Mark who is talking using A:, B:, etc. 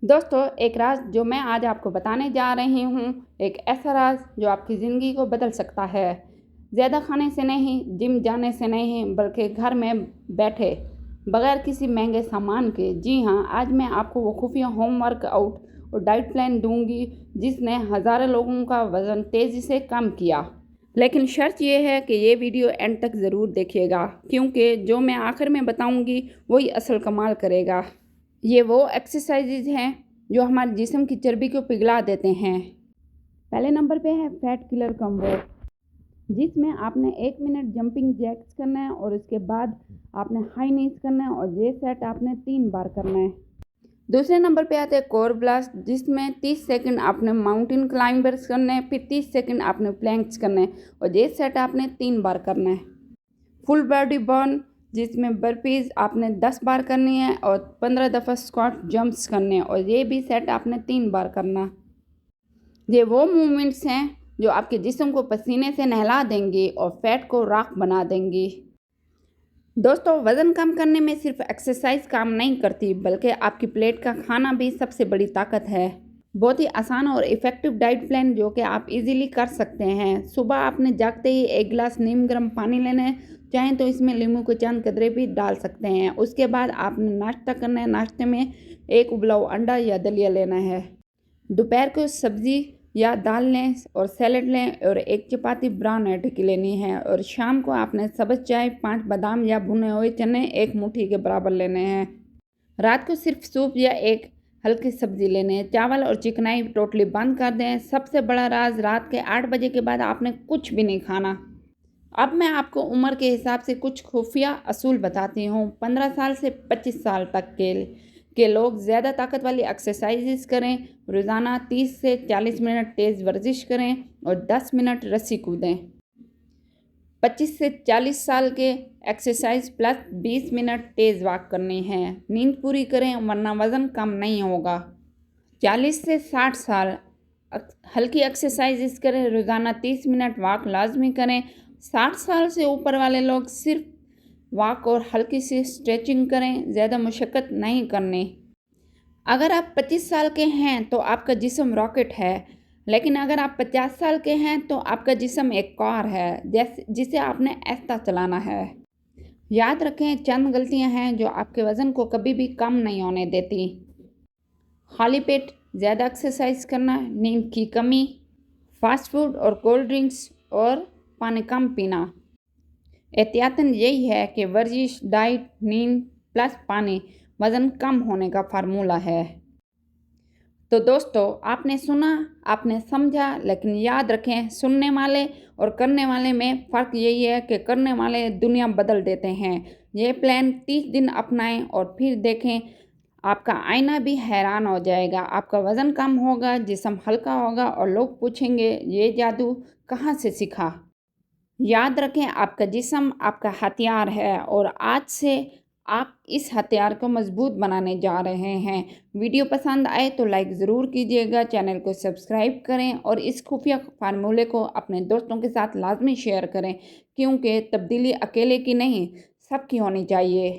A: दोस्तों, एक राज जो मैं आज आपको बताने जा रही हूँ, एक ऐसा राज जो आपकी ज़िंदगी को बदल सकता है। ज़्यादा खाने से नहीं, जिम जाने से नहीं, बल्कि घर में बैठे बगैर किसी महंगे सामान के। जी हाँ, आज मैं आपको वो खुफिया होम वर्कआउट और डाइट प्लान दूंगी जिसने हज़ारों लोगों का वज़न तेज़ी से कम किया। लेकिन शर्त यह है कि ये वीडियो एंड तक ज़रूर देखिएगा, क्योंकि जो मैं आखिर में बताऊंगी वही असल कमाल करेगा। ये वो एक्सरसाइजेज हैं जो हमारे जिस्म की चर्बी को पिघला देते हैं। पहले नंबर पे है फैट किलर कॉम्बो, जिसमें आपने 1 मिनट जंपिंग जैक्स करना है और उसके बाद आपने हाई नीज करना है और ये सेट आपने 3 बार करना है। दूसरे नंबर पे आते हैं कोर ब्लास्ट, जिसमें 30 सेकंड आपने माउंटेन क्लाइंबर्स करने हैं, फिर 30 सेकंड आपने प्लैंक्स करने हैं और ये सेट आपने 3 बार करना है। फुल बॉडी बर्न, जिसमें बर्पीज़ आपने 10 बार करनी है और 15 दफ़ा स्क्वाट जंप्स करने हैं और ये भी सेट आपने 3 बार करना। ये वो मूवमेंट्स हैं जो आपके जिस्म को पसीने से नहला देंगी और फैट को राख बना देंगी। दोस्तों, वज़न कम करने में सिर्फ एक्सरसाइज काम नहीं करती, बल्कि आपकी प्लेट का खाना भी सबसे बड़ी ताकत है। बहुत ही आसान और इफ़ेक्टिव डाइट प्लान जो कि आप इजीली कर सकते हैं। सुबह आपने जागते ही 1 गिलास नीम गर्म पानी लेना है, चाहें तो इसमें नींबू के चंद कतरे भी डाल सकते हैं। उसके बाद आपने नाश्ता करना है। नाश्ते में 1 उबला अंडा या दलिया लेना है। दोपहर को सब्ज़ी या दाल लें और सैलड लें और 1 चपाती ब्राउन आटे की लेनी है। और शाम को आपने सब्ज़ चाय, 5 बादाम या भुने हुए चने 1 मुट्ठी के बराबर लेने हैं। रात को सिर्फ सूप या एक हल्की सब्जी लेने हैं। चावल और चिकनाई टोटली बंद कर दें। सबसे बड़ा राज, रात के 8 बजे के बाद आपने कुछ भी नहीं खाना। अब मैं आपको उम्र के हिसाब से कुछ खुफिया असूल बताती हूँ। 15 साल से 25 साल तक के लोग ज़्यादा ताकत वाली एक्सरसाइजेस करें। रोज़ाना 30 से 40 मिनट तेज़ वर्जिश करें और 10 मिनट रस्सी कूदें। 25 से 40 साल के एक्सरसाइज प्लस 20 मिनट तेज़ वॉक करनी है। नींद पूरी करें वरना वज़न कम नहीं होगा। 40 से 60 साल हल्की एक्सरसाइज करें। रोज़ाना 30 मिनट वॉक लाजमी करें। 60 साल से ऊपर वाले लोग सिर्फ वॉक और हल्की सी स्ट्रेचिंग करें, ज़्यादा मुशक्क़त नहीं करनी। अगर आप 25 साल के हैं तो आपका जिस्म रॉकेट है, लेकिन अगर आप 50 साल के हैं तो आपका जिस्म एक कार है जिसे आपने ऐसा चलाना है। याद रखें, चंद गलतियां हैं जो आपके वज़न को कभी भी कम नहीं होने देती। खाली पेट ज़्यादा एक्सरसाइज करना, नींद की कमी, फास्ट फूड और कोल्ड ड्रिंक्स और पानी कम पीना। एहतियातन यही है कि वर्जिश, डाइट, नींद प्लस पानी वज़न कम होने का फार्मूला है। तो दोस्तों, आपने सुना, आपने समझा, लेकिन याद रखें, सुनने वाले और करने वाले में फ़र्क यही है कि करने वाले दुनिया बदल देते हैं। ये प्लान 30 दिन अपनाएं और फिर देखें, आपका आईना भी हैरान हो जाएगा। आपका वज़न कम होगा, जिस्म हल्का होगा और लोग पूछेंगे ये जादू कहाँ से सीखा। याद रखें, आपका जिस्म आपका हथियार है और आज से आप इस हथियार को मजबूत बनाने जा रहे हैं। वीडियो पसंद आए तो लाइक ज़रूर कीजिएगा, चैनल को सब्सक्राइब करें और इस खुफिया फार्मूले को अपने दोस्तों के साथ लाजमी शेयर करें, क्योंकि तब्दीली अकेले की नहीं, सबकी होनी चाहिए।